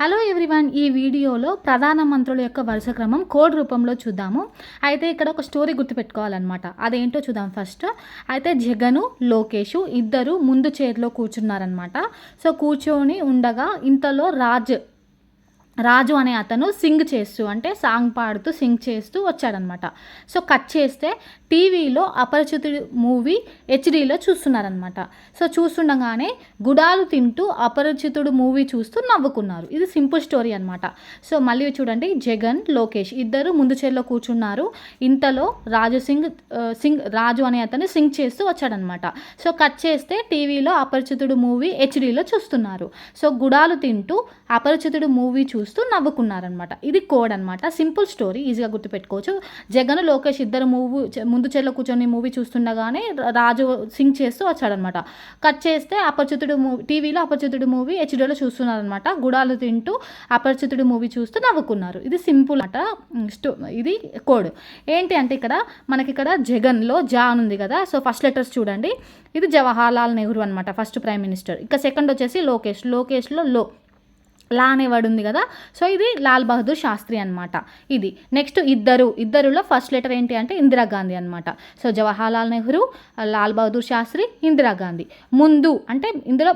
Hello everyone, ఈ వీడియోలో ప్రధానమంత్రుల యొక్క వరుస క్రమం కోడ్ రూపంలో చూద్దాము. అయితే ఇక్కడ ఒక స్టోరీ గుర్తుపెట్టుకోవాలన్నమాట. అదేంటో చూద్దాం ఫస్ట్. అయితే జగను, లోకేషు ఇద్దరు ముందు చైర్లో కూర్చున్నారనమాట. సో కూర్చొని ఉండగా ఇంతలో రాజు అనే అతను సింగ్ చేస్తూ, అంటే సాంగ్ పాడుతూ సింగ్ చేస్తూ వచ్చాడనమాట. సో కట్ చేస్తే టీవీలో అపరిచితుడు మూవీ హెచ్డీలో చూస్తున్నారనమాట. సో చూస్తుండగానే గుడాలు తింటూ అపరిచితుడు మూవీ చూస్తూ నవ్వుకున్నారు. ఇది సింపుల్ స్టోరీ అనమాట. సో మళ్ళీ చూడండి, జగన్, లోకేష్ ఇద్దరు ముందు చైర్లో కూర్చున్నారు. ఇంతలో రాజు అనే అతను సింగ్ చేస్తూ వచ్చాడనమాట. సో కట్ చేస్తే టీవీలో అపరిచితుడు మూవీ హెచ్డీలో చూస్తున్నారు. సో గుడాలు తింటూ అపరిచితుడు మూవీ చూస్తూ నవ్వుకున్నారనమాట. ఇది కోడ్ అనమాట. సింపుల్ స్టోరీ, ఈజీగా గుర్తుపెట్టుకోవచ్చు. జగన్, లోకేష్ ఇద్దరు ముందు చైర్లో కూర్చొని మూవీ చూస్తుండగానే రాజు సింగ్ చేస్తూ వచ్చాడనమాట. కట్ చేస్తే టీవీలో అపరిచితుడు మూవీ హెచ్డీలో చూస్తున్నారనమాట. గుడాలు తింటూ అపరిచితుడు మూవీ చూస్తూ నవ్వుకున్నారు. ఇది సింపుల్ అట. ఇది కోడ్ ఏంటి అంటే ఇక్కడ జగన్లో జా ఉంది కదా. సో ఫస్ట్ లెటర్స్ చూడండి. ఇది జవహర్లాల్ నెహ్రూ అనమాట, ఫస్ట్ ప్రైమ్ మినిస్టర్. ఇక సెకండ్ వచ్చేసి లోకేష్లో లా అనేవాడు ఉంది కదా. సో ఇది లాల్ బహదూర్ శాస్త్రి అనమాట. ఇది నెక్స్ట్ ఇద్దరులో ఫస్ట్ లెటర్ ఏంటి అంటే ఇందిరాగాంధీ అనమాట. సో జవహర్లాల్ నెహ్రూ, లాల్ బహదూర్ శాస్త్రి, ఇందిరాగాంధీ. ముందు అంటే ఇందులో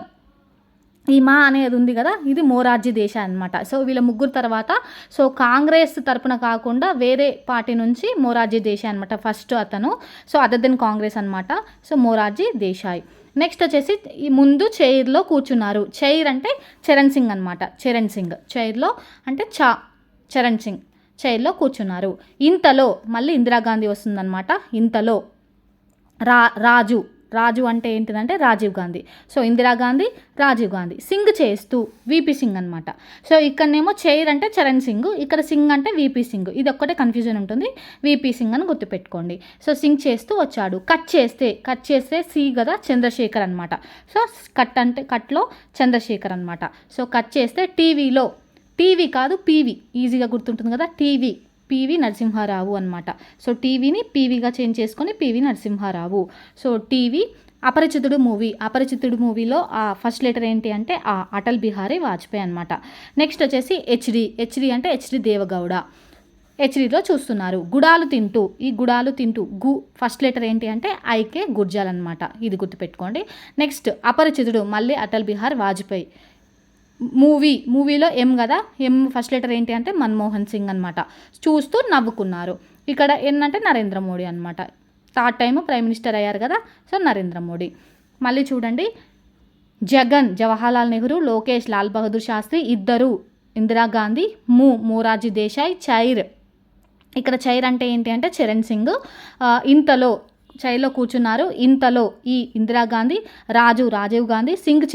ఈ మా అనేది ఉంది కదా, ఇది మొరార్జీ దేశాయ్ అనమాట. సో వీళ్ళ ముగ్గురు తర్వాత సో కాంగ్రెస్ తరపున కాకుండా వేరే పార్టీ నుంచి మొరార్జీ దేశాయ్ అనమాట ఫస్ట్ అతను. సో అదర్ దెన్ కాంగ్రెస్ అనమాట. సో మొరార్జీ దేశాయ్. నెక్స్ట్ వచ్చేసి ఈ ముందు చైర్లో కూర్చున్నారు. చైర్ అంటే చరణ్ సింగ్ అనమాట. చైర్లో అంటే చరణ్ సింగ్ చైర్లో కూర్చున్నారు. ఇంతలో మళ్ళీ ఇందిరాగాంధీ వస్తుందన్నమాట. ఇంతలో రాజు అంటే ఏంటిదంటే రాజీవ్ గాంధీ. సో ఇందిరాగాంధీ, రాజీవ్ గాంధీ సింగ్ చేస్తూ వీపీ సింగ్ అనమాట. సో ఇక్కడనేమో చైర్ అంటే చరణ్ సింగ్, ఇక్కడ సింగ్ అంటే వీపీ సింగ్. ఇది ఒక్కటే కన్ఫ్యూజన్ ఉంటుంది. వీపీ సింగ్ అని గుర్తుపెట్టుకోండి. సో సింగ్ చేస్తూ వచ్చాడు. కట్ చేస్తే సి కదా, చంద్రశేఖర్ అనమాట. సో కట్లో చంద్రశేఖర్ అనమాట. సో కట్ చేస్తే టీవీ కాదు పీవీ, ఈజీగా గుర్తుంటుంది కదా, పివి నరసింహారావు అనమాట. సో టీవీని పీవీగా చేంజ్ చేసుకొని పివి నరసింహారావు. సో టీవీ అపరిచితుడు మూవీలో ఆ ఫస్ట్ లెటర్ ఏంటి అంటే అటల్ బిహారీ వాజ్పేయి అనమాట. నెక్స్ట్ వచ్చేసి హెచ్డి అంటే హెచ్డి దేవగౌడ. హెచ్డీలో చూస్తున్నారు. గుడాలు తింటూ ఫస్ట్ లెటర్ ఏంటి అంటే ఐకే గుర్జాల్ అనమాట. ఇది గుర్తుపెట్టుకోండి. నెక్స్ట్ అపరిచితుడు మళ్ళీ అటల్ బిహారీ వాజ్పేయి. మూవీలో ఎం కదా, ఎం ఫస్ట్ లెటర్ ఏంటి అంటే మన్మోహన్ సింగ్ అనమాట. చూస్తూ నవ్వుకున్నారు. ఇక్కడ ఎన్ అంటే నరేంద్ర మోడీ అనమాట. థర్డ్ టైం ప్రైమ్ మినిస్టర్ అయ్యారు కదా, సో నరేంద్ర మోడీ. మళ్ళీ చూడండి, జగన్ జవహర్లాల్ నెహ్రూ, లోకేష్ లాల్ బహదూర్ శాస్త్రి, ఇద్దరు ఇందిరాగాంధీ, మొరార్జీ దేశాయ్, చైర్. ఇక్కడ చైర్ అంటే ఏంటి అంటే చరణ్ సింగ్. ఇంతలో చైర్లో కూర్చున్నారు. ఇంతలో ఈ ఇందిరాగాంధీ, రాజీవ్ గాంధీ సింగ్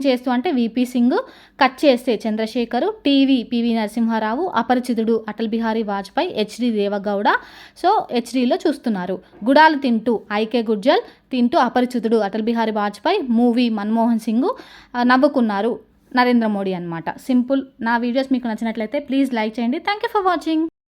చేస్తూ అంటే వీపీ సింగ్. కట్ చేస్తే చంద్రశేఖరు, పివి నరసింహారావు, అపరిచితుడు అటల్ బిహారీ వాజ్పేయి, హెచ్డి దేవగౌడ. సో హెచ్డీలో చూస్తున్నారు. గుడాలు తింటూ ఐకే గుర్జల్, తింటూ అపరిచితుడు అటల్ బిహారీ వాజ్పేయి, మూవీ మన్మోహన్ సింగ్, నవ్వుకున్నారు నరేంద్ర మోడీ అనమాట. సింపుల్. నా వీడియోస్ మీకు నచ్చినట్లయితే ప్లీజ్ లైక్ చేయండి. Thank you for watching.